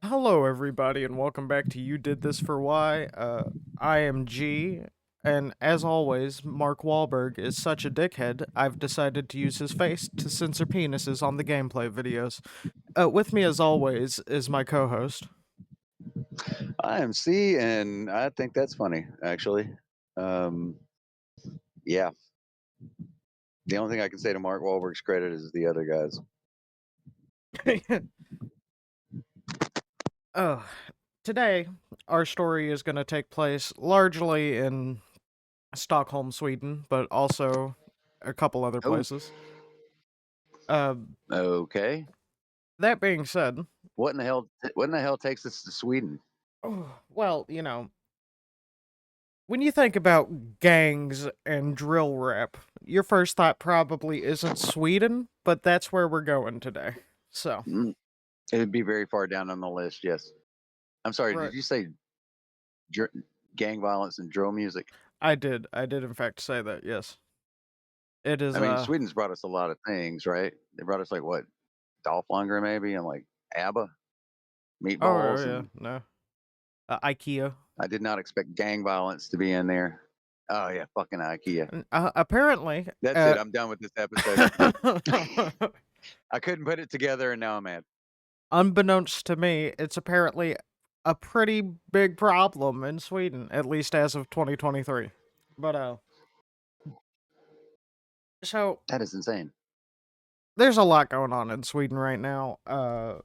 Hello, everybody, and welcome back to You Did This for Why. I am G, and as always, Mark Wahlberg is such a dickhead, I've decided to use his face to censor penises on the gameplay videos. With me, as always, is my co host. I am C, and I think that's funny, actually. Um, yeah. The only thing I can say to Mark Wahlberg's credit is the other guys. Today, our story is going to take place largely in Stockholm, Sweden, but also a couple other Oh, places. Uh, okay. that being said, What in the hell? What in the hell takes us to Sweden? well, when you think about gangs and drill rap, your first thought probably isn't Sweden, but that's where we're going today. So, Mm, it would be very far down on the list. Yes. I'm sorry. right. Did you say dr- gang violence and drill music? I did in fact say that, yes. It is, I mean, Sweden's brought us a lot of things, right? They brought us like what, Dolphunger maybe, and like ABBA, oh, meatballs, yeah, and no. IKEA. I did not expect gang violence to be in there. Oh yeah, fucking IKEA. Apparently, That's it. I'm done with this episode. I couldn't put it together, and now I'm mad. unbeknownst to me, it's apparently a pretty big problem in Sweden, at least as of 2023. But, so That is insane. there's a lot going on in Sweden right now, or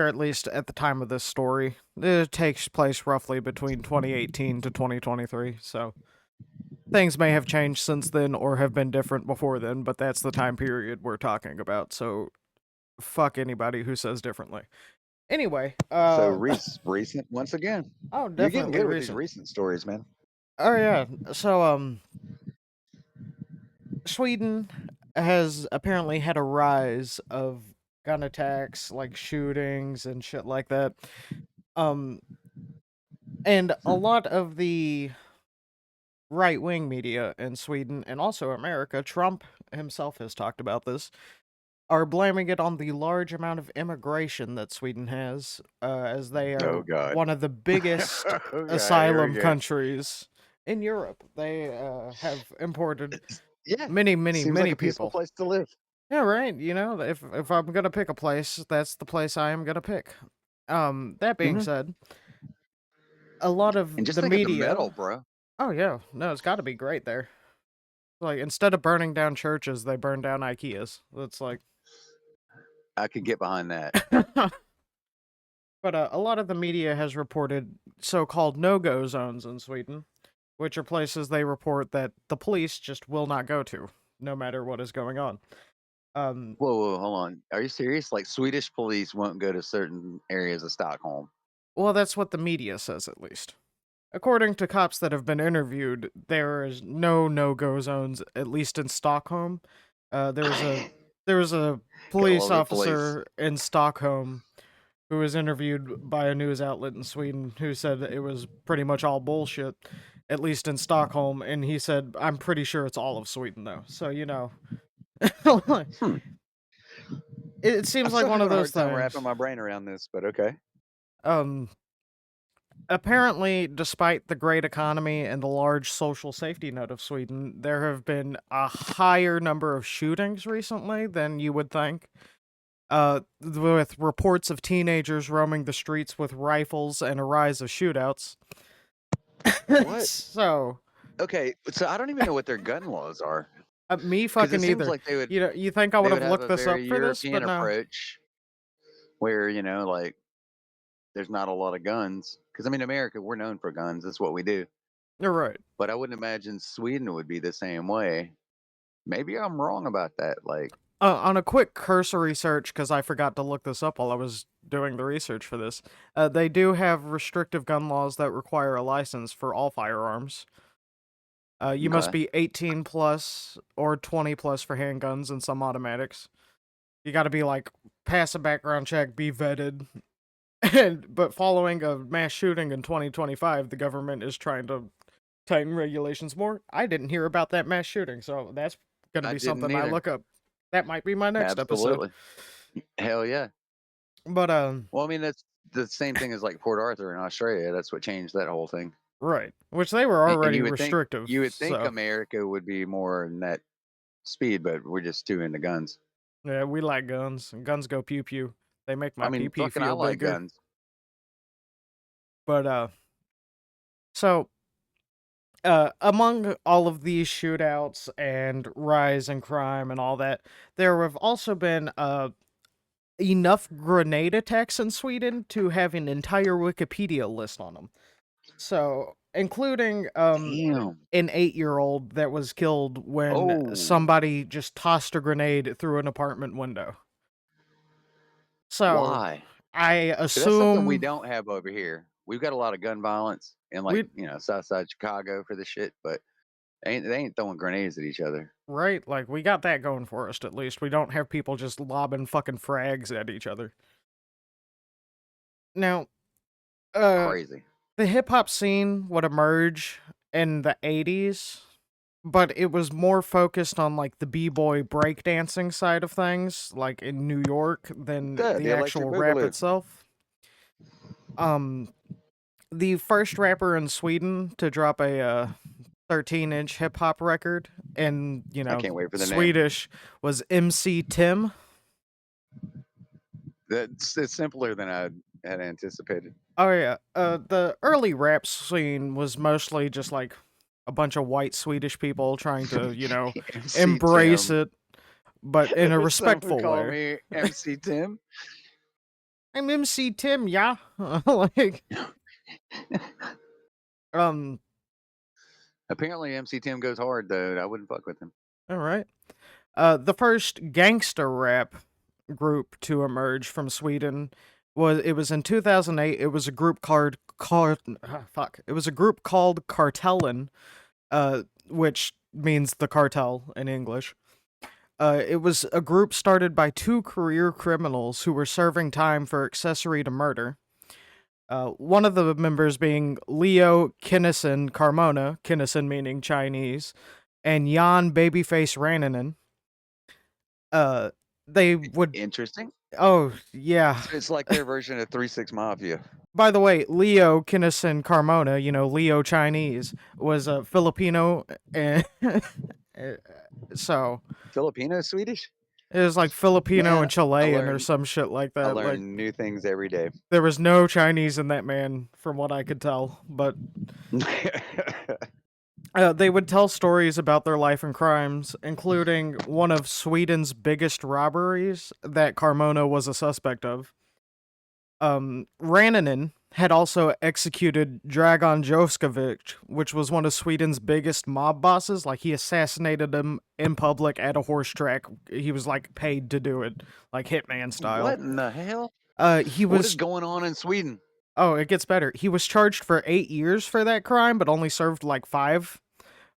at least at the time of this story. It takes place roughly between 2018 to 2023, so things may have changed since then or have been different before then, but that's the time period we're talking about, so fuck anybody who says differently. Anyway, So recent once again. oh, You're getting definitely good with these recent. recent stories, man. Oh yeah, so Sweden has apparently had a rise of gun attacks, like shootings and shit like that. Um, and a lot of the right wing media in Sweden and also America, Trump himself has talked about this, are blaming it on the large amount of immigration that Sweden has, as they Oh are God. one of the biggest Okay, here we asylum go. countries in Europe. They have imported Yeah. many, many, Seems like many a peaceful people. place to live. Yeah, right. If I'm gonna pick a place, that's the place I am gonna pick. That being Hmm. said, a lot And of just the think of the metal, media. bro. Oh yeah, no, it's got to be great there. Like instead of burning down churches, they burn down IKEAs. That's like, I could get behind that. but a lot of the media has reported so-called no-go zones in Sweden, which are places they report that the police just will not go to, no matter what is going on. Um, Whoa, hold on. Are you serious? Like Swedish police won't go to certain areas of Stockholm. well, that's what the media says, at least. According to cops that have been interviewed, there is no-go zones, at least in Stockholm. There was a Go police over the police. officer in Stockholm who was interviewed by a news outlet in Sweden who said it was pretty much all bullshit, at least in Stockholm, and he said, I'm pretty sure it's all of Sweden, though. So, Hmm. it I'm seems like still one of having a those hard time wrapping things. my brain around this, but okay. Um, Apparently, despite the great economy and the large social safety net of Sweden, there have been a higher number of shootings recently than you would think. With reports of teenagers roaming the streets with rifles and a rise of shootouts. What? So, Okay, so I don't even know what their gun laws are. me Because it fucking seems either. like they would You think I would they have would have looked a this up very for this, but European no. approach where, like there's not a lot of guns. Because I mean, America, we're known for guns. That's what we do. You're right. But I wouldn't imagine Sweden would be the same way. Maybe I'm wrong about that. Like, On a quick cursory search, because I forgot to look this up while I was doing the research for this, they do have restrictive gun laws that require a license for all firearms. You must okay, be 18 plus or 20 plus for handguns and some automatics. You got to be like pass a background check, be vetted. And but following a mass shooting in 2025, the government is trying to tighten regulations more. I didn't hear about that mass shooting, so that's going to I be didn't something I either. look up. That might be my next episode. Absolutely. Hell yeah. But Well, I mean, that's the same thing as like Port Arthur in Australia. That's what changed that whole thing. right, which they were And already you restrictive, would think so America would be more in that speed, but we're just too into guns. yeah, we like guns. And guns go pew pew. They make I my pee mean, pee fucking, I feel like bigger. guns. But so among all of these shootouts and rise in crime and all that, there have also been enough grenade attacks in Sweden to have an entire Wikipedia list on them. So, including Damn. an 8-year-old that was killed when Oh, somebody just tossed a grenade through an apartment window. So, why? I 'Cause that's something we assume don't have over here. We've got a lot of gun violence in like we South Side Chicago for the shit, but they ain't throwing grenades at each other. right, like we got that going for us at least. We don't have people just lobbing fucking frags at each other. Now, uh Crazy. the hip hop scene would emerge in the 80s, but it was more focused on like the b-boy breakdancing side of things, like in New York, than Yeah, the the electric actual rap boogaloo. itself. Um, the first rapper in Sweden to drop a 13-inch hip hop record in, I can't wait for the name. Swedish was MC Tim. It's simpler than I had anticipated. Oh yeah, the early rap scene was mostly just like a bunch of white Swedish people trying to, MC embrace Tim. it, but in a Someone respectful call way. me MC Tim. I'm MC Tim, yeah. Like, um, Apparently, MC Tim goes hard though. I wouldn't fuck with him. all right. The first gangster rap group to emerge from Sweden was in 2008. It was a group It was a group called Kartellen, which means the cartel in English. It was a group started by two career criminals who were serving time for accessory to murder. One of the members being Leo Kinnison Carmona, Kinnison meaning Chinese, and Jan Babyface Rannanen. Uh, they would. Interesting. Oh yeah. So it's like their version of 3 6 Mafia. By the way, Leo Kinnison Carmona, Leo Chinese, was a Filipino, and so Filipino, Swedish? it was like Filipino Man, and Chilean or some shit like I that. Like learn new things every day. there was no Chinese in that man, from what I could tell. But they would tell stories about their life and crimes, including one of Sweden's biggest robberies that Carmona was a suspect of. Rannanen had also executed Dragan Joskovic, which was one of Sweden's biggest mob bosses. Like, he assassinated him in public at a horse track. He was like paid to do it, like hitman style. What in the hell? He What is was. going on in Sweden? Oh, it gets better. He was charged for 8 years for that crime, but only served like 5.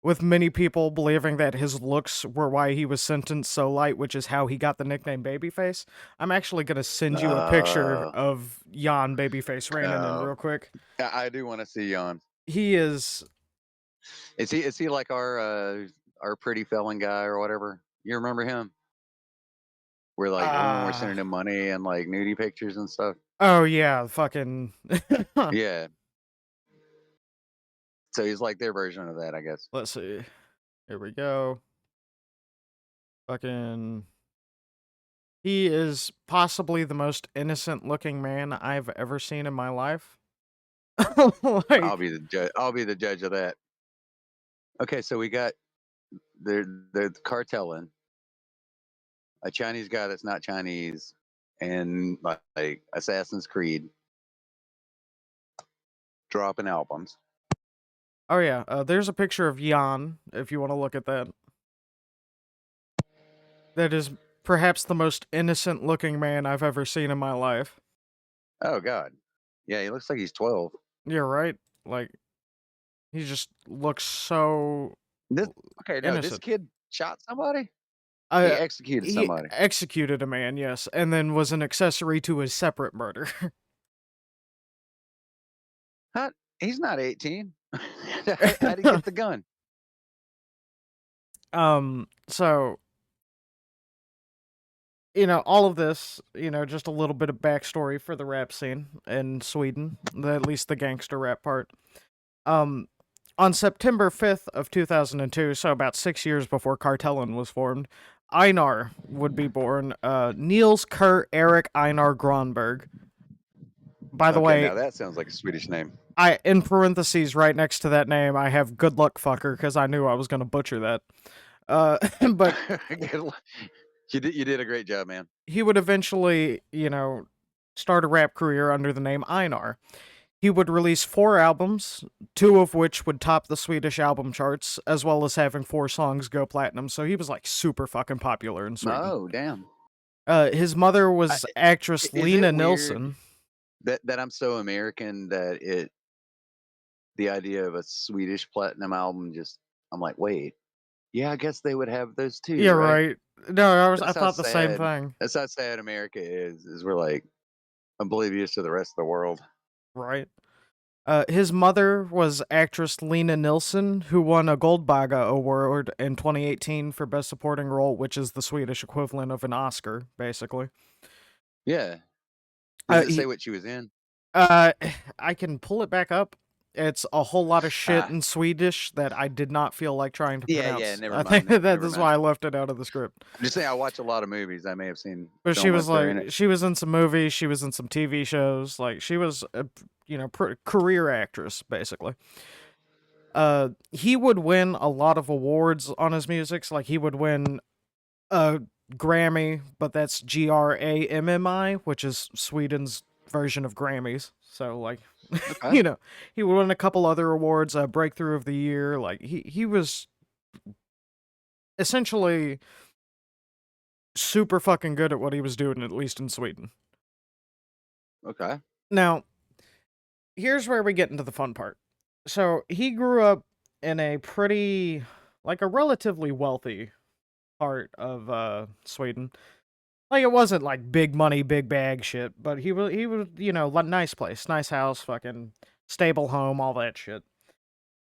With many people believing that his looks were why he was sentenced so light, which is how he got the nickname Babyface. I'm actually gonna send you a picture Uh, of Jan Babyface Rannanen uh, real quick. I do want to see Jan. He is Is he like our pretty felon guy or whatever? You remember him? Where like women were ah sending him money and like nudie pictures and stuff. oh yeah, fucking Yeah. So he's like their version of that, I guess. let's see. Here we go. Fucking he is possibly the most innocent looking man I've ever seen in my life. I'll Like be the judge. I'll be the judge of that. Okay, so we got the cartelling, a Chinese guy that's not Chinese, and like Assassin's Creed dropping albums. oh yeah, there's a picture of Jan if you want to look at that. That is perhaps the most innocent looking man I've ever seen in my life. Oh God, yeah, he looks like he's 12. You're right. Like, he just looks so This okay? No, this innocent. kid shot somebody. He Uh, executed he somebody. executed a man, yes, and then was an accessory to his separate murder. Huh? He's not 18. How'd he get the gun? So all of this, just a little bit of backstory for the rap scene in Sweden, at least the gangster rap part. Um, on September 5th of 2002, so about 6 years before Kartellen was formed, Einar would be born. Niels Kurt Erik Einar Gronberg. By the Okay, way, now that sounds like a Swedish name. I in parentheses right next to that name, I have good luck fucker because I knew I was gonna butcher that. But You did a great job, man. he would eventually, start a rap career under the name Einar. He would release 4 albums, 2 of which would top the Swedish album charts, as well as having 4 songs go platinum. So he was like super fucking popular in Sweden. Oh, damn. His mother I, was actress is it Lena weird Nilsson. that I'm so American that the idea of a Swedish platinum album just I'm like, wait, yeah, I guess they would have those too, Yeah, right? right. No, I That's how thought the same sad. thing. That's how sad America is we're like oblivious to the rest of the world. Right. His mother was actress Lena Nilsson, who won a Goldbagge Award in 2018 for Best Supporting Role, which is the Swedish equivalent of an Oscar, basically. Yeah. Uh, Does it say he, what she was in? uh, I can pull it back up. It's a whole lot of shit Ah, in Swedish that I did not feel like trying to yeah. pronounce. Never I think mind then. that Never is mind. why I left it out of the script. I'm just saying I watch a lot of movies. I may have seen But so much there in it. she was in some movies, she was in some TV shows. Like she was a career actress basically. He would win a lot of awards on his music. So, like he would win a Grammy, but that's GRAMMI, which is Sweden's version of Grammys. So like, Okay. he would win a couple other awards, Breakthrough of the Year. Like he was essentially super fucking good at what he was doing, at least in Sweden. Okay. Now, here's where we get into the fun part. So he grew up in a pretty, like a relatively wealthy part of Sweden. Like it wasn't like big money, big bag shit, but he was nice place, nice house, fucking stable home, all that shit.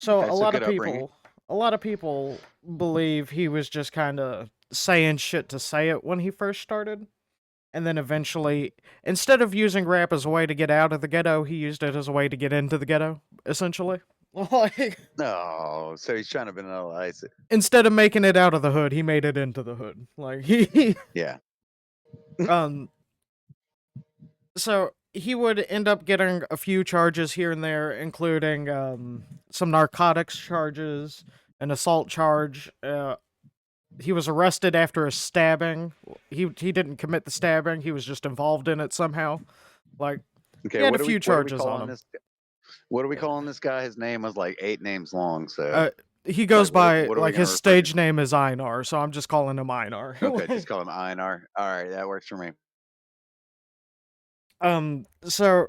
So Okay. So good upbringing. a lot of people believe he was just kind of saying shit to say it when he first started. And then eventually, instead of using rap as a way to get out of the ghetto, he used it as a way to get into the ghetto, essentially. Like, No, so he's trying to banalize it. instead of making it out of the hood, he made it into the hood. Like Yeah. um so he would end up getting a few charges here and there, including some narcotics charges, an assault charge. He was arrested after a stabbing. He didn't commit the stabbing. He was just involved in it somehow. Like he Okay. had a few What are we charges on calling him. this? What are we calling this guy? His name was like 8 names long. So Uh, he it's like, goes by what are we like going his to refer to? stage name is Einar, so I'm just calling him Einar. Okay, just call him Einar. All right, that works for me. So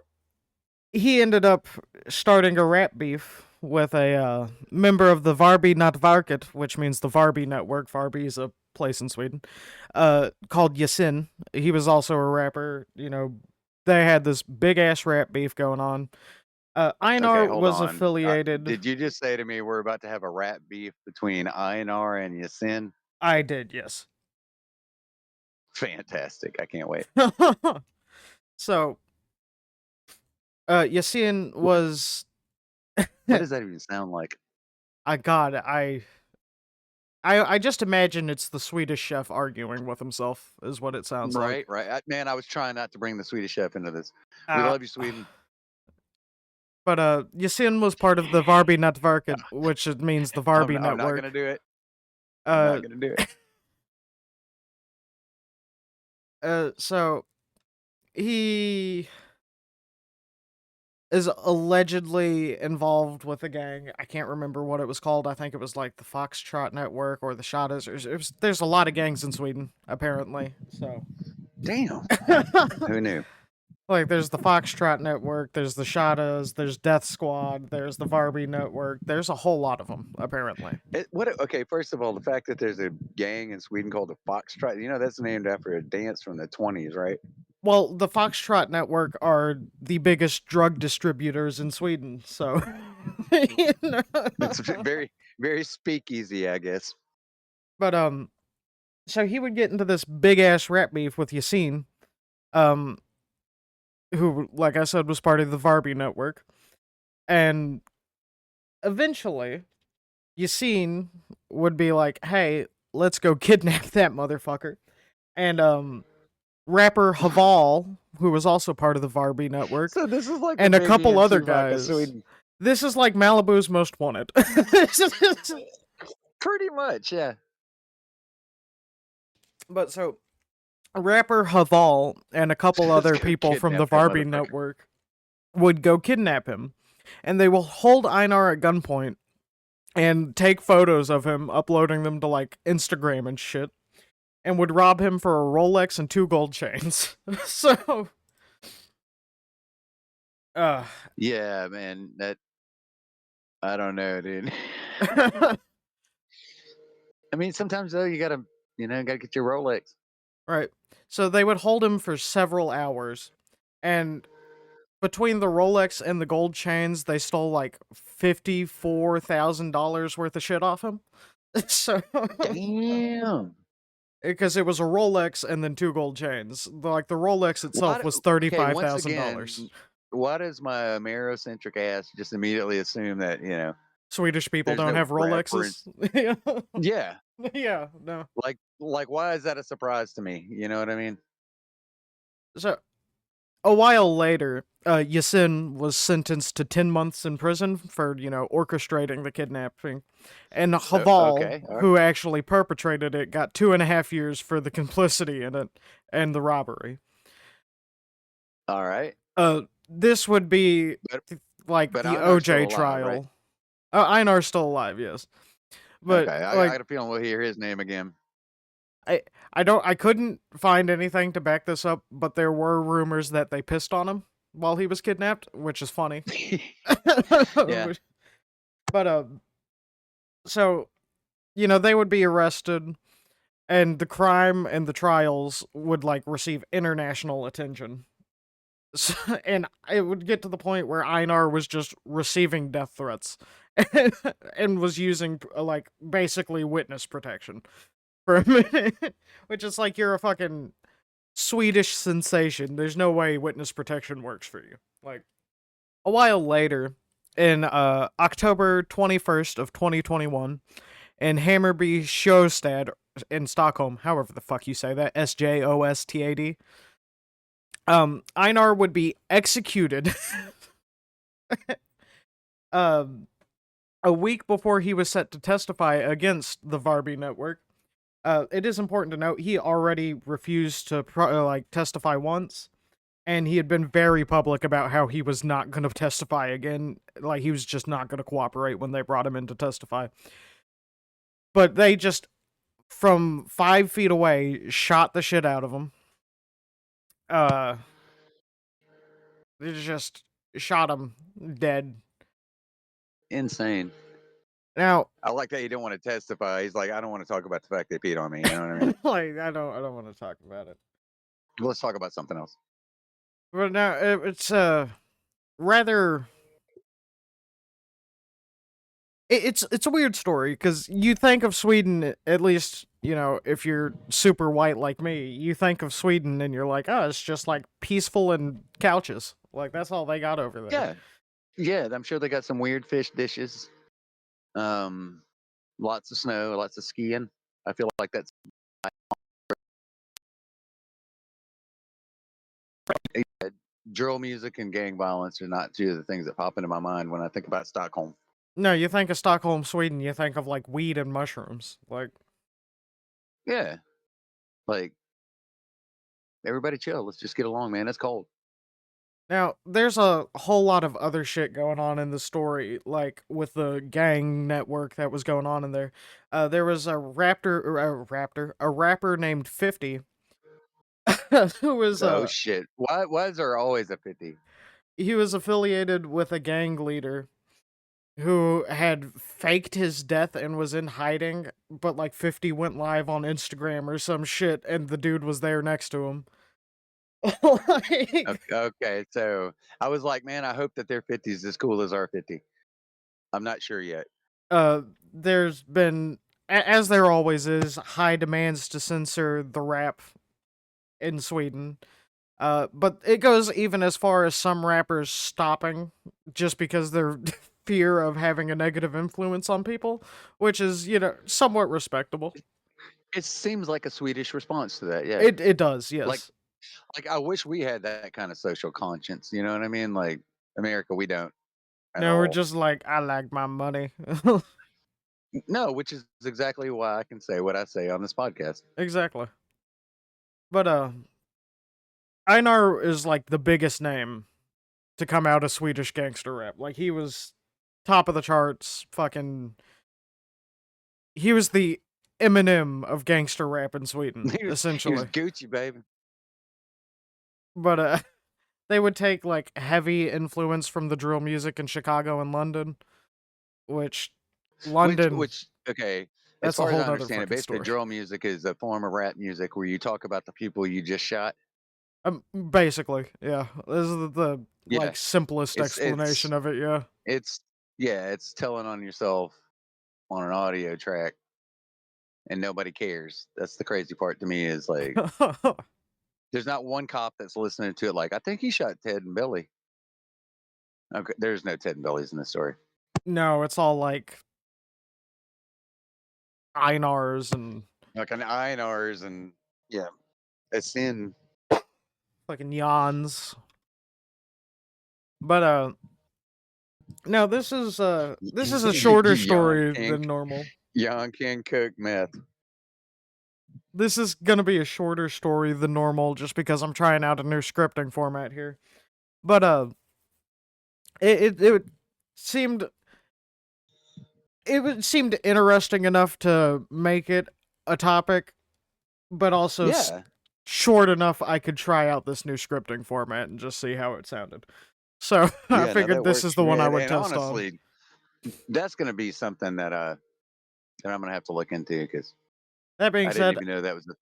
he ended up starting a rap beef with a member of the Varby Nätverket, which means the Varby Network. Varby is a place in Sweden, called Yasin. He was also a rapper. They had this big ass rap beef going on. Okay, Einar hold was on. affiliated. Did you just say to me we're about to have a rap beef between Einar and Yasin? I did, yes. Fantastic. I can't wait. So, Yasin was. What does that even sound like? I just imagine it's the Swedish chef arguing with himself, is what it sounds like. Right, right. Man, I was trying not to bring the Swedish chef into this. We Uh, love you, Sweden. but Yasin was part of the Varby Nätverket, which means the Varby I'm not Network. going to do it. I'm Uh, not going to do it. so he is allegedly involved with a gang. I can't remember what it was called. I think it was like the Foxtrot Network or the Shotters. There's a lot of gangs in Sweden, apparently. So, Damn. Who knew? Like, there's the Foxtrot Network, there's the Shadows, there's Death Squad, there's the Varby Network. There's a whole lot of them, apparently. What? Okay, first of all, the fact that there's a gang in Sweden called the Foxtrot, that's named after a dance from the 20s, right? Well, the Foxtrot Network are the biggest drug distributors in Sweden, so. You know? It's very, very speakeasy, I guess. But, so he would get into this big ass rap beef with Yassine, um, who, like I said, was part of the Varby Network. And eventually, Yassine would be like, hey, let's go kidnap that motherfucker. And, rapper Haval, who was also part of the Varby Network, So this is like the and a Biggie couple and other Tupac of guys. Sweden. This is like Malibu's Most Wanted. Pretty much, yeah. But so, rapper Haval and a couple Let's other go people from the kidnap that Varby motherfucker. Network would go kidnap him. And they will hold Einar at gunpoint and take photos of him, uploading them to like Instagram and shit, and would rob him for a Rolex and 2 gold chains. So, uh, Yeah, man. That I don't know, dude. I mean, sometimes though you gotta get your Rolex. right. So they would hold him for several hours, and between the Rolex and the gold chains, they stole like $54,000 worth of shit off him. So, Damn. because it was a Rolex and then 2 gold chains. Like the Rolex Why? itself was Okay, once $35,000. again, why does my Amerocentric ass just immediately assume that Swedish people there's don't no have reference? Rolexes. Yeah, Yeah, no. like why is that a surprise to me? You know what I mean? So a while later, Yasin was sentenced to 10 months in prison for, orchestrating the kidnapping. And Haval, Okay, all right, who actually perpetrated it, got 2.5 years for the complicity in it and the robbery. all right. This would be But like but the Einar's still OJ alive, right? trial. Einar's still alive, yes. Okay, But I like got a feeling we'll hear his name again. I I couldn't find anything to back this up, but there were rumors that they pissed on him while he was kidnapped, which is funny. Yeah. But so they would be arrested, and the crime and the trials would like receive international attention. So, and it would get to the point where Einar was just receiving death threats and was using like basically witness protection for a minute, which is like you're a fucking Swedish sensation. There's no way witness protection works for you. Like a while later, in October 21st of 2021, in Hammarby Sjöstad in Stockholm, however the fuck you say that, SJOSTAD, Einar would be executed um, a week before he was set to testify against the Varby Network. It is important to note he already refused to testify once, and he had been very public about how he was not going to testify again. Like he was just not going to cooperate when they brought him in to testify. But they just, from 5 feet away, shot the shit out of him. Uh, they just shot him dead. Insane. Now, I like that he didn't want to testify. He's like, I don't want to talk about the fact they peed on me. You know what I mean? like I don't want to talk about it. Let's talk about something else. But now it's rather it's a weird story because you think of Sweden, at least if you're super white like me, you think of Sweden and you're like, oh, it's just like peaceful and couches, like that's all they got over there. Yeah, yeah. I'm sure they got some weird fish dishes. Um, Lots of snow, lots of skiing. I feel like that's drill music and gang violence are not two of the things that pop into my mind when I think about Stockholm. No, you think of Stockholm, Sweden, you think of like weed and mushrooms. Like, Yeah, like everybody chill. Let's just get along, man. It's cold. now there's a whole lot of other shit going on in the story, like with the gang network that was going on in there. There was a rapper named 50 who was Oh shit! Why is there always a 50? he was affiliated with a gang leader who had faked his death and was in hiding, but like 50 went live on Instagram or some shit, and the dude was there next to him. Like, Okay, so I was like, man, I hope that their 50 is as cool as our 50. I'm not sure yet. there's been, as there always is, high demands to censor the rap in Sweden. But it goes even as far as some rappers stopping just because they're fear of having a negative influence on people, which is, somewhat respectable. It seems like a Swedish response to that. Yeah, It does, like yes. I wish we had that kind of social conscience. You know what I mean? Like America, we don't at No, we're all. just like, I like my money. No, which is exactly why I can say what I say on this podcast. Exactly. But Einar is like the biggest name to come out of Swedish gangster rap. Like he was top of the charts, fucking he was the Eminem of gangster rap in Sweden, He was essentially. Gucci, baby. But they would take like heavy influence from the drill music in Chicago and London, which London, Which okay, as that's a far as whole I nother understand it, fucking basically story. drill music is a form of rap music where you talk about the people you just shot. Basically, yeah. This is the Yeah, like simplest it's it's explanation of it, yeah. it's yeah, it's telling on yourself on an audio track and nobody cares. That's the crazy part to me is like there's not one cop that's listening to it like I think he shot Ted and Billy. Okay, there's no Ted and Billy's in this story. No, it's all like Einars and Like an Einars and yeah, it's in fucking Jans. But no, this is a shorter Young story King than normal. Young King Cook meth. This is gonna be a shorter story than normal just because I'm trying out a new scripting format here. But it seemed seemed interesting enough to make it a topic, but also Yeah, short enough I could try out this new scripting format and just see how it sounded. So I yeah, no, figured that this works is for the me. one I And, would and test on. honestly, that's going to be something that I'm going to have to look into because That being I didn't said, even know that was a.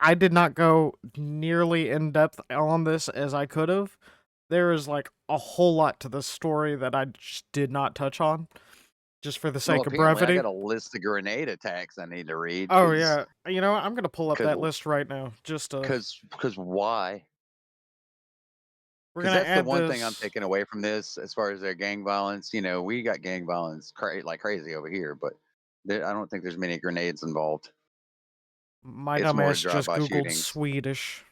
I did not go nearly in depth on this as I could have. There is like a whole lot to this story that I just did not touch on, just for the Well, sake of apparently, I brevity. got a list of grenade attacks I need to read Oh yeah, I'm gonna pull up because that list right now. Just because why? we're Because gonna that's the add one thing I'm this. taking away from this as far as their gang violence. You know, we got gang violence like crazy over here, but I don't think there's many grenades involved. My It's more dumbass just drive-by googled shootings. Swedish.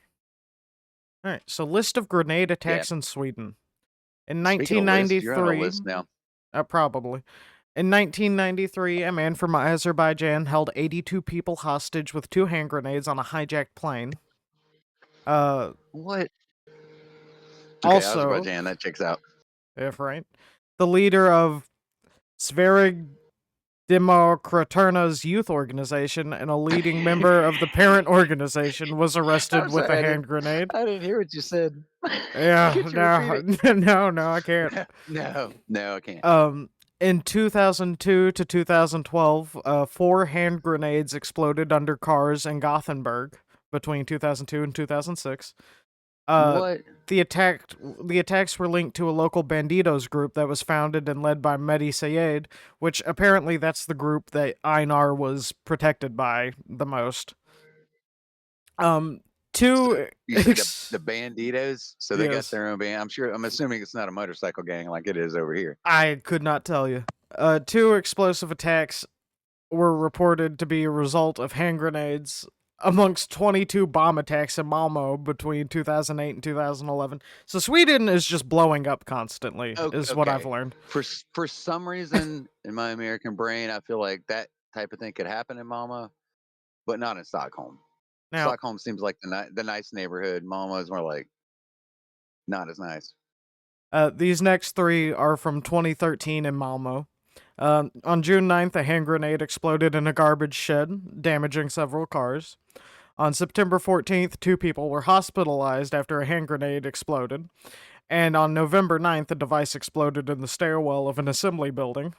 All right, so list of grenade Yeah. attacks in Sweden in Speaking of lists, you're on a 1993. list now. Probably. In 1993, a man from Azerbaijan held 82 people hostage with two hand grenades on a hijacked plane. What? Okay, Also, Azerbaijan, that checks out. if right, the leader of Zverig Demokraterna's youth organization and a leading member of the parent organization was arrested I'm with sorry, a hand grenade. I didn't hear what you said. Yeah, Could you repeat no, it? no, I can't. No, I can't. Um, in 2002 to 2012, four hand grenades exploded under cars in Gothenburg between 2002 and 2006. Uh, What? the attacks were linked to a local banditos group that was founded and led by Mehdi Sayed, which apparently that's the group that Einar was protected by the most. Um, So two you say the Banditos? So they got yes, their own band. I'm assuming it's not a motorcycle gang like it is over here. I could not tell you. Two explosive attacks were reported to be a result of hand grenades amongst 22 bomb attacks in Malmo between 2008 and 2011. So Sweden is just blowing up constantly, Oh, is what I've okay. learned. For some reason in my American brain, I feel like that type of thing could happen in Malmo, but not in Stockholm. Now, Stockholm seems like the nice neighborhood. Malmo is more like not as nice. these next three are from 2013 in Malmo. On June 9th, a hand grenade exploded in a garbage shed, damaging several cars. On September 14th, 2 people were hospitalized after a hand grenade exploded. And on November 9th, a device exploded in the stairwell of an assembly building.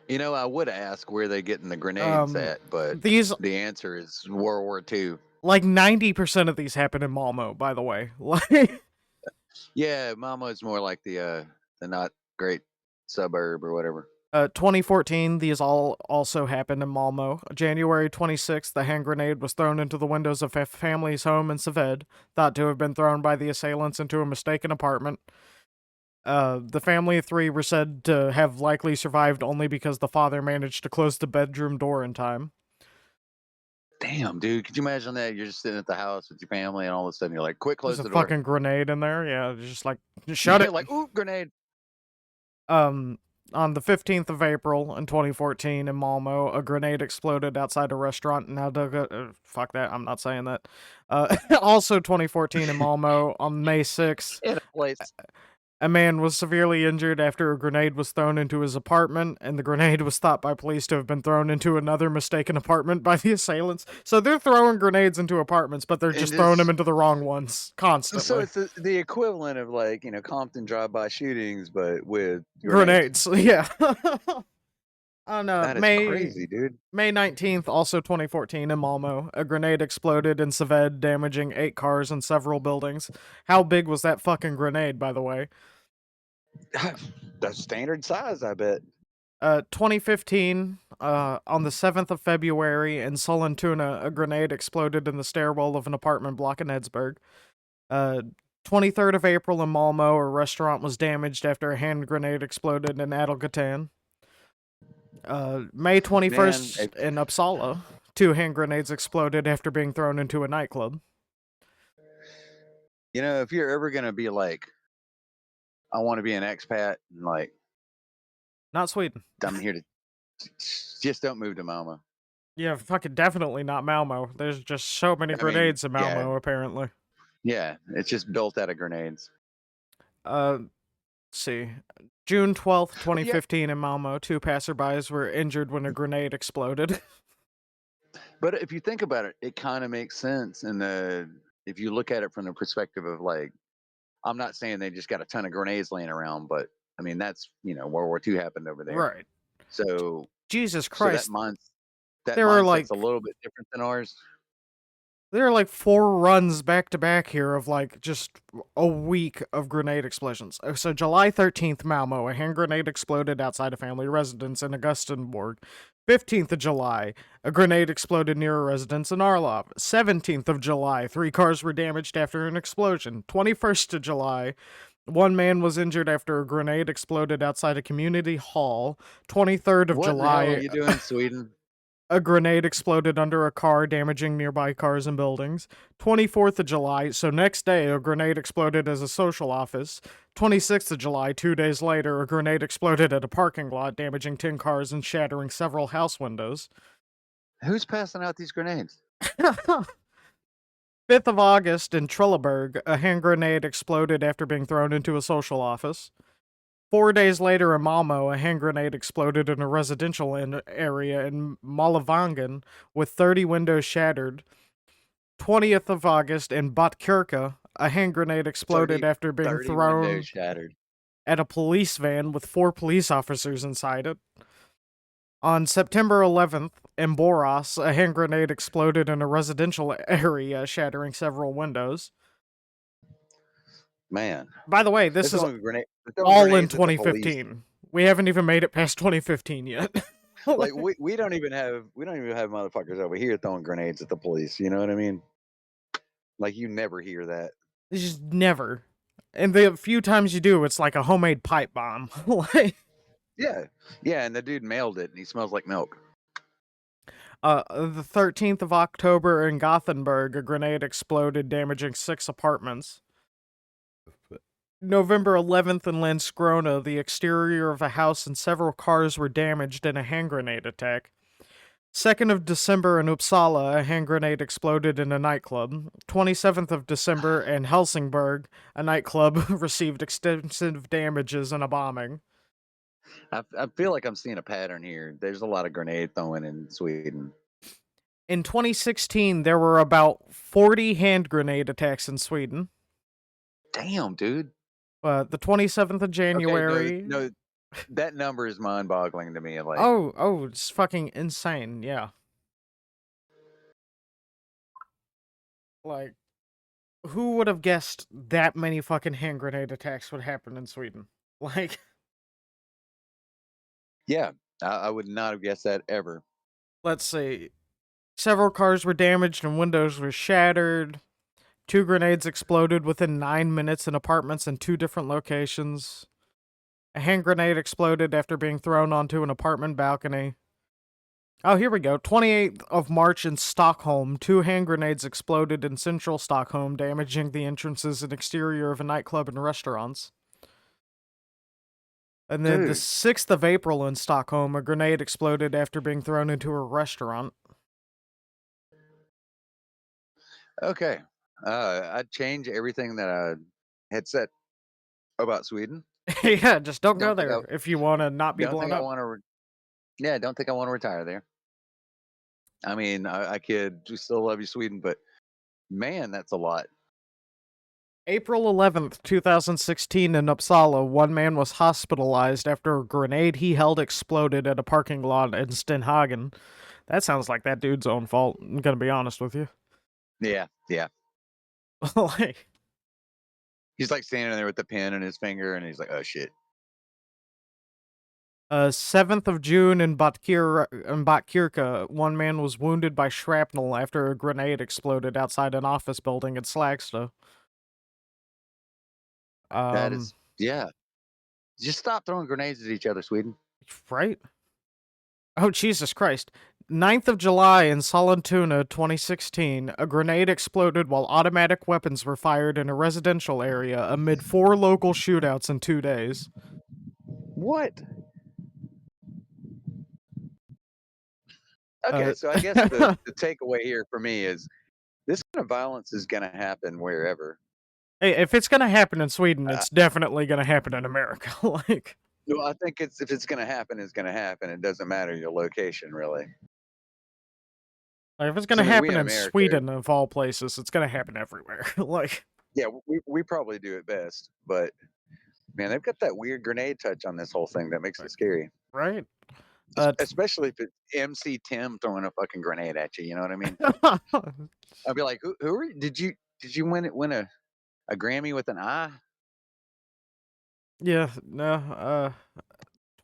I would ask where they getting the grenades Um, at, but these, the answer is World War II. like 90% of these happen in Malmo, by the way. Like, Yeah, Mama is more like the not great suburb or whatever. 2014, these all also happened in Malmo. January 26th, the hand grenade was thrown into the windows of a family's home in Sved, thought to have been thrown by the assailants into a mistaken apartment. The family of 3 were said to have likely survived only because the father managed to close the bedroom door in time. Damn, dude, could you imagine that? You're just sitting at the house with your family, and all of a sudden you're like, "Quick, There's close a the door." fucking grenade in there. Yeah, just like, shut Yeah, it. like, "Ooh, grenade!" Um, on the 15th of April in 2014 in Malmo, a grenade exploded outside a restaurant in fuck that, I'm not saying that. Also 2014 in Malmo, on May 6th, In a place. a man was severely injured after a grenade was thrown into his apartment, and the grenade was thought by police to have been thrown into another mistaken apartment by the assailants. So they're throwing grenades into apartments, but they're And just throwing them just into the wrong ones so constantly. it's the equivalent of like Compton drive-by shootings, but with grenades. Grenades, yeah. On That is crazy, dude. May 19th, also 2014, in Malmo, a grenade exploded in Sved, damaging 8 cars and several buildings. How big was that fucking grenade, by the way? That's standard size, I bet. 2015, on the 7th of February in Sollentuna, a grenade exploded in the stairwell of an apartment block in Edsberg. Uh, 23rd of April in Malmo, a restaurant was damaged after a hand grenade exploded in Adelgatan. May Man, 21st in Uppsala, 2 hand grenades exploded after being thrown into a nightclub. if you're ever gonna be like, I want to be an expat, and like, Not Sweden. I'm here to just don't move to Malmo. Yeah, fucking definitely not Malmo. There's just so many I mean, grenades in yeah, Malmo, apparently. yeah, it's just built out of grenades. Let's see. June 12th, Yeah, 2015 in Malmo, 2 passerbys were injured when a grenade exploded. but if you think about it, it kind of makes sense. And if you look at it from the perspective of like, I'm not saying they just got a ton of grenades laying around, but I mean that's World War II happened over there, Right. so Jesus so that Christ. mind that There were mindset's like a little bit different than ours. there are like 4 runs back to back here of like just a week of grenade explosions. So July 13th, Malmo, a hand grenade exploded outside a family residence in Augustenborg. 15th of July, a grenade exploded near a residence in Arlov. 17th of July, 3 cars were damaged after an explosion. 21st of July, 1 man was injured after a grenade exploded outside a community hall. 23rd of What in the hell are July, you doing, Sweden? a grenade exploded under a car, damaging nearby cars and buildings. 24th of July, so next day, a grenade exploded as a social office. 26th of July, 2 days later, a grenade exploded at a parking lot, damaging 10 cars and shattering several house windows. Who's passing out these grenades? 5th of August in Trelleborg, a hand grenade exploded after being thrown into a social office. 4 days later in Malmo, a hand grenade exploded in a residential area in Malavangen with 30 windows shattered. 20th of August in Botkyrka, a hand grenade exploded 30, after being 30 windows thrown shattered. at a police van with 4 police officers inside it. On September 11th, in Borås, a hand grenade exploded in a residential area, shattering several windows. Man, By the way, they're this is throwing grenade. They're throwing all in grenades at the police. 2015. We haven't even made it past 2015 yet. Like we don't even have motherfuckers over here throwing grenades at the police. You know what I mean? Like you never hear that. It's just never. And the few times you do, it's like a homemade pipe bomb. Like, Yeah, yeah, and the dude mailed it, and he smells like milk. the 13th of October in Gothenburg, a grenade exploded, damaging 6 apartments. November 11th in Landskrona, the exterior of a house and several cars were damaged in a hand grenade attack. 2nd of December in Uppsala, a hand grenade exploded in a nightclub. 27th of December in Helsingborg, a nightclub received extensive damages in a bombing. I feel like I'm seeing a pattern here. There's a lot of grenade throwing in Sweden. In 2016, there were about 40 hand grenade attacks in Sweden. Damn, dude. The 27th of Okay, January. no, that number is mind-boggling to me. Like, Oh, it's fucking insane. Yeah. Like, who would have guessed that many fucking hand grenade attacks would happen in Sweden? Like, yeah, I would not have guessed that ever. let's see. Several cars were damaged and windows were shattered. Two grenades exploded within 9 minutes in apartments in two different locations. A hand grenade exploded after being thrown onto an apartment balcony. Oh, here we go. 28th of March in Stockholm, two hand grenades exploded in central Stockholm, damaging the entrances and exterior of a nightclub and restaurants. And then the Dude, 6th of April in Stockholm, a grenade exploded after being thrown into a restaurant. okay. I'd change everything that I had said about Sweden. Yeah, just don't go Don't think I there if you want to not be don't blown think I up. want to. Yeah, don't think I want to retire there. I mean, I kid. We still love you, Sweden, but man, that's a lot. April 11th, 2016, in Uppsala, one man was hospitalized after a grenade he held exploded at a parking lot in Stenhagen. That sounds like that dude's own fault, I'm gonna be honest with you. Yeah, yeah. Like, He's like standing there with the pen in his finger, and he's like, "Oh shit." 7th of June in Botkyrka, one man was wounded by shrapnel after a grenade exploded outside an office building in Slagsta. That Um, is, yeah. Just stop throwing grenades at each other, Sweden. right? Oh, Jesus Christ. 9th of July in Sollentuna, 2016, a grenade exploded while automatic weapons were fired in a residential area amid four local shootouts in 2 days. What? Okay, Uh, so I guess the takeaway here for me is this kind of violence is going to happen wherever. hey, if it's gonna happen in Sweden, Uh, it's definitely gonna happen in America. Like, well, I think it's if it's going to happen, it's going to happen. It doesn't matter your location, really. if it's 'Cause, I gonna mean, we happen in in America, Sweden of all places, it's gonna happen everywhere. Like, yeah, we probably do it best, but man, they've got that weird grenade touch on this whole thing that makes it scary. right? Uh, Especially if it's MC Tim throwing a fucking grenade at you. You know what I mean? I'd be like, who are you? Did you win a Grammy with an eye? yeah, no.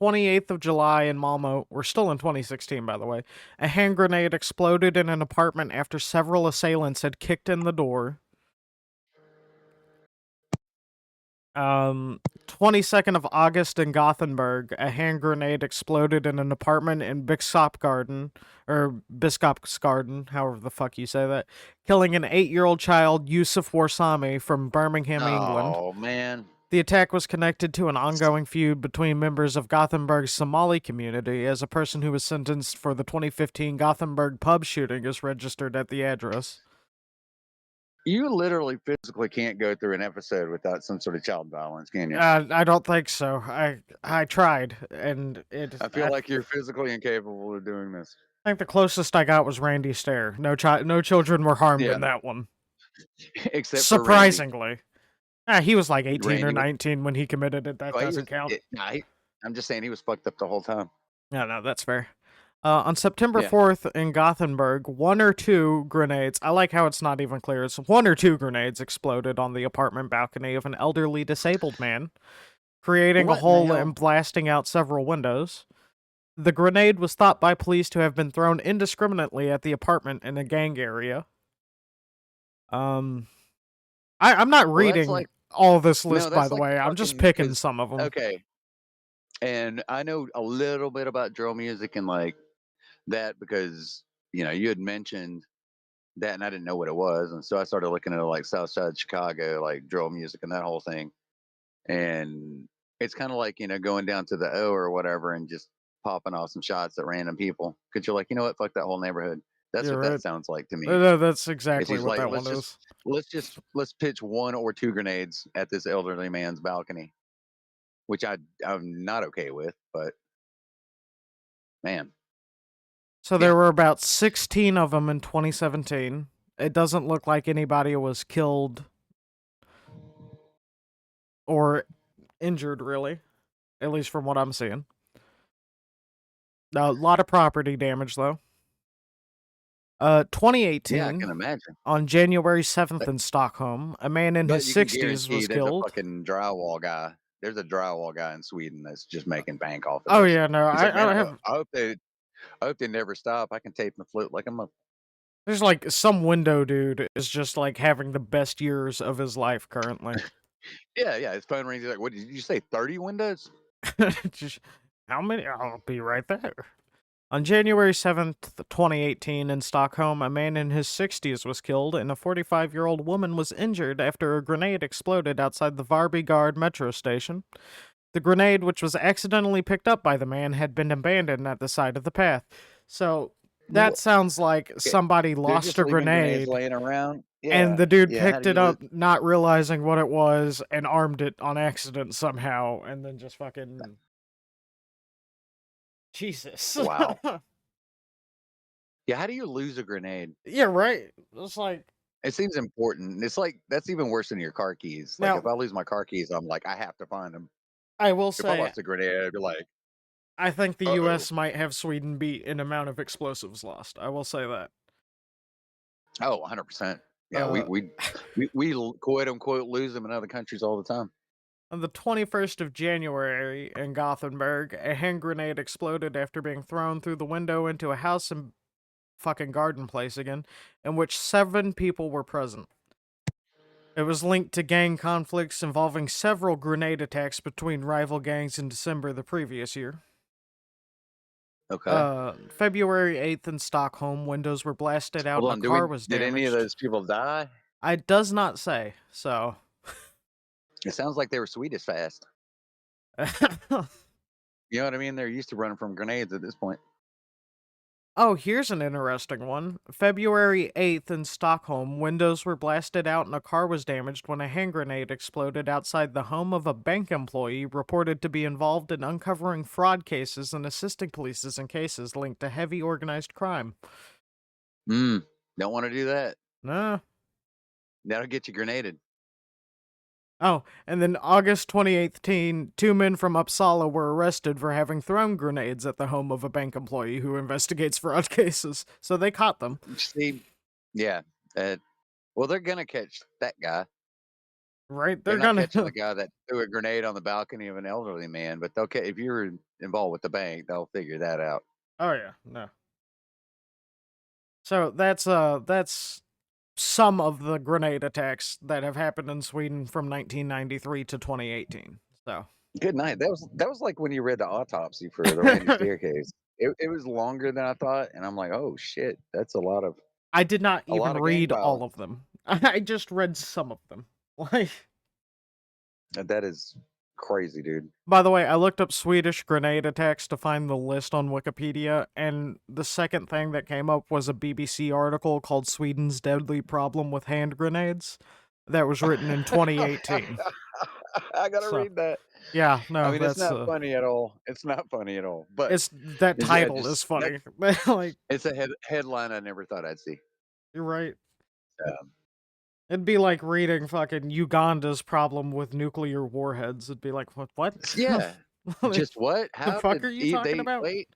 28th of July in Malmo. We're still in 2016, by the way. A hand grenade exploded in an apartment after several assailants had kicked in the door. 22nd of August in Gothenburg, a hand grenade exploded in an apartment in Biskopsgarden, however the fuck you say that, killing an 8-year-old child, Yusuf Warsame, from Birmingham, England. Oh man, The attack was connected to an ongoing feud between members of Gothenburg's Somali community, as a person who was sentenced for the 2015 Gothenburg pub shooting is registered at the address. you literally physically can't go through an episode without some sort of child violence, can you? I don't think so. I tried, and I feel like you're physically incapable of doing this. I think the closest I got was Randy Stair. No children were harmed Yeah, in that one. except for Randy. Surprisingly, he was like 18 or Randy was. 19 when he committed it. That Well, doesn't count. Nah, I'm just saying he was fucked up the whole time. Yeah, no, that's fair. On September Yeah. 4th in Gothenburg, one or two grenades, I like how it's not even clear, it's one or two grenades exploded on the apartment balcony of an elderly disabled man, creating a What in the hole hell? and blasting out several windows. The grenade was thought by police to have been thrown indiscriminately at the apartment in a gang area. Um, I'm not Well, that's reading like all this no, list, by that's the like the way. I'm just fucking picking because some of them. okay, and I know a little bit about drill music and like that because you had mentioned that and I didn't know what it was, and so I started looking at like South Side Chicago, like drill music and that whole thing, and it's kind of like going down to the O or whatever and just popping off some shots at random people because you're like, you know what, fuck that whole neighborhood. That's You're what that right. sounds like to me. No, that's It's exactly just what like that one is. let's pitch one or two grenades at this elderly man's balcony, which I'm not okay with, but man, So Yeah. there were about 16 of them in 2017. It doesn't look like anybody was killed or injured, really, at least from what I'm seeing. A lot of property damage, though. Yeah, I 2018, can imagine. on January 7th But in Stockholm, a man in his but you can 60s guarantee was there's a killed. fucking drywall guy. There's a drywall guy in Sweden that's just making bank off of Oh, this. yeah, no, He's like, man, I have. I hope they never stop. I can tape the flute like I'm a There's like some window dude is just like having the best years of his life currently. yeah, yeah. His phone rings. He's like, what did you say? 30 windows? Just, how many? I'll be right there. On January 7th, 2018, in Stockholm, a man in his 60s was killed and a 45-year-old woman was injured after a grenade exploded outside the Varbygard metro station. The grenade, which was accidentally picked up by the man, had been abandoned at the side of the path. So that Well, sounds like okay, somebody they're lost just a leaving grenades grenade laying around. and Yeah, the dude yeah. How picked do it you lose? up not realizing what it was and armed it on accident somehow and then just fucking Jesus. Wow. Yeah, how do you lose a grenade? Yeah, right. It's like It seems important. It's like that's even worse than your car keys. Like if now I lose my car keys, I'm like, I have to find them. I will If I say lost a grenade, I'd be like, I think the uh oh. US might have Sweden beat in amount of explosives lost. I will say that. Oh, 100%. Yeah, Uh quote unquote lose them in other countries all the time. on the 21st of January in Gothenburg, a hand grenade exploded after being thrown through the window into a house in fucking Garden Place again, in which 7 people were present. It was linked to gang conflicts involving several grenade attacks between rival gangs in December the previous year. Okay. February 8th in Stockholm, windows were blasted out Hold and a on. car was Did any of damaged. those people die? It does not say, so. It sounds like they were Swedish fast. You know what I mean? They're used to running from grenades at this point. Oh, here's an interesting one. February 8th in Stockholm, windows were blasted out and a car was damaged when a hand grenade exploded outside the home of a bank employee reported to be involved in uncovering fraud cases and assisting police in cases linked to heavy organized crime. Mm. Don't want to do that. Nah. That'll get you grenaded. Oh, and then August 2018, 2 men from Uppsala were arrested for having thrown grenades at the home of a bank employee who investigates fraud cases. So they caught them. See, yeah. Uh, well, they're gonna catch that guy. Right? They're They're not gonna. catching the guy that threw a grenade on the balcony of an elderly man, but they'll if you're involved with the bank, they'll figure that out. Oh, yeah. No. So that's some of the grenade attacks that have happened in Sweden from 1993 to 2018. So Good night. That was like when you read the autopsy for the Randy Staircase. It was longer than I thought, and I'm like, oh shit, that's I did not a even lot of gang read all violence. of them. I just read some of them. Like, That is crazy, dude. by the way, I looked up Swedish grenade attacks to find the list on Wikipedia, and the second thing that came up was a BBC article called Sweden's Deadly Problem with Hand Grenades that was written in 2018. I gotta So, read that. yeah, I no, mean, it's that's not funny at all. It's not funny at all. But it's that yeah, title is just that funny. Like, it's a headline I never thought I'd see. you're right. Um, It'd be like reading fucking Uganda's problem with nuclear warheads. It'd be like, what? yeah, Like, just what? the How fuck did are you talking they about? wait?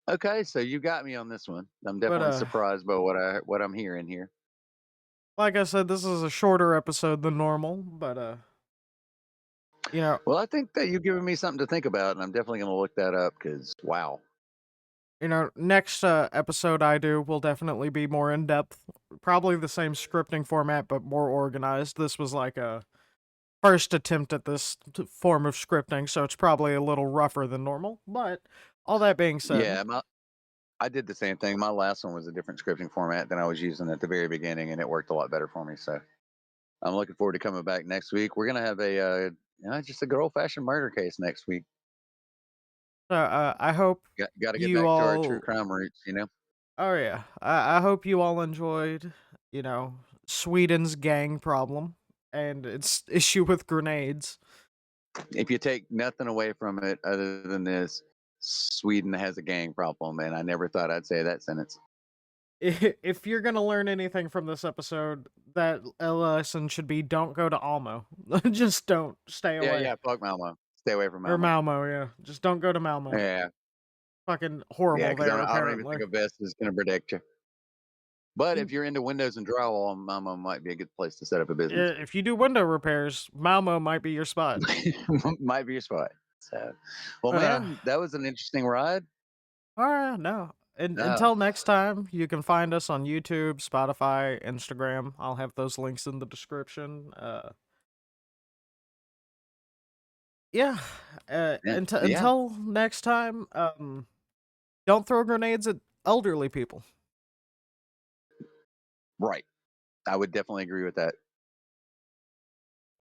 Okay, so you got me on this one. I'm But definitely surprised by what I'm hearing here. like I said, this is a shorter episode than normal, but you know, Well, I think that you've given me something to think about, and I'm definitely going to look that up because wow. next episode I do will definitely be more in depth. Probably the same scripting format, but more organized. This was like a first attempt at this form of scripting, so it's probably a little rougher than normal. But all that being said, Yeah, I did the same thing. My last one was a different scripting format than I was using at the very beginning, and it worked a lot better for me. So I'm looking forward to coming back next week. We're gonna have just a good old fashioned murder case next week. I hope Got to get you back to our true all. crime roots. Oh yeah, I hope you all enjoyed. Sweden's gang problem and its issue with grenades. If you take nothing away from it other than this, Sweden has a gang problem, and I never thought I'd say that sentence. If you're gonna learn anything from this episode, that lesson should be don't go to Almo. Just don't. Stay Yeah, away. yeah, fuck Malmo. Stay away from Or Malmo. Malmo, yeah. Just don't go to Malmo. Yeah, Fucking yeah, horrible because there, I don't even apparently. think a vest is going to protect you. But if Mm, you're into windows and drywall, Malmo might be a good place to set up a business. If you do window repairs, Malmo might be your spot. Might be your spot. So, well, Uh, man, that was an interesting ride. alright, no. And Uh, until next time, you can find us on YouTube, Spotify, Instagram. I'll have those links in the description. Yeah. yeah, yeah, Until next time, don't throw grenades at elderly people. right. I would definitely agree with that.